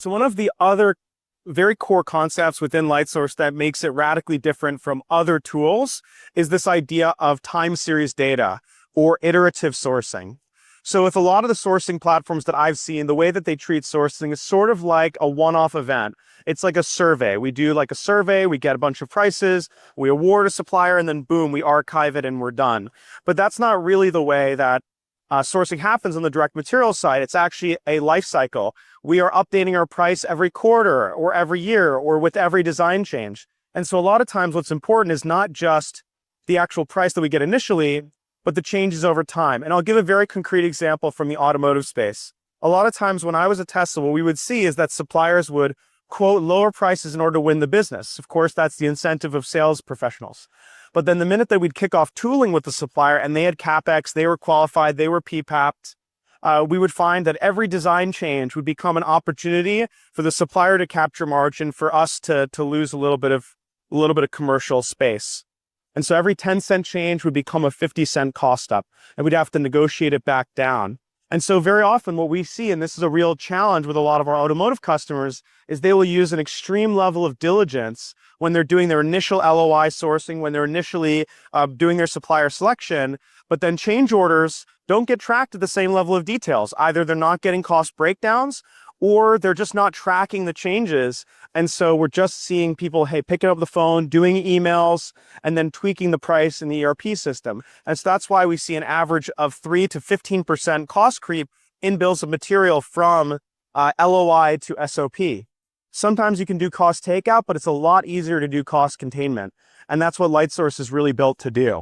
So one of the other very core concepts within LightSource that makes it radically different from other tools is this idea of time series data or iterative sourcing. So with a lot of the sourcing platforms that I've seen, the way that they treat sourcing is sort of like a one-off event. It's like a survey. We do like a survey, we get a bunch of prices, we award a supplier, and then boom, we archive it and we're done. But that's not really the way that sourcing happens on the direct material side. It's actually a life cycle. We are updating our price every quarter or every year or with every design change. And so a lot of times what's important is not just the actual price that we get initially, but the changes over time. And I'll give a very concrete example from the automotive space. A lot of times when I was at Tesla, what we would see is that suppliers would quote lower prices in order to win the business. Of course, that's the incentive of sales professionals. But then the minute that we'd kick off tooling with the supplier and they had CapEx, they were qualified, they were PPAP'd, we would find that every design change would become an opportunity for the supplier to capture margin, for us to lose a little bit of commercial space. And so every 10-cent change would become a 50-cent cost up, and we'd have to negotiate it back down. And so very often what we see, and this is a real challenge with a lot of our automotive customers, is they will use an extreme level of diligence when they're doing their initial LOI sourcing, when they're initially doing their supplier selection, but then change orders don't get tracked at the same level of details. Either they're not getting cost breakdowns, or they're just not tracking the changes. And so we're just seeing people, hey, picking up the phone, doing emails, and then tweaking the price in the ERP system. And so that's why we see an average of 3 to 15% cost creep in bills of material from LOI to SOP. Sometimes you can do cost takeout, but it's a lot easier to do cost containment. And that's what LightSource is really built to do.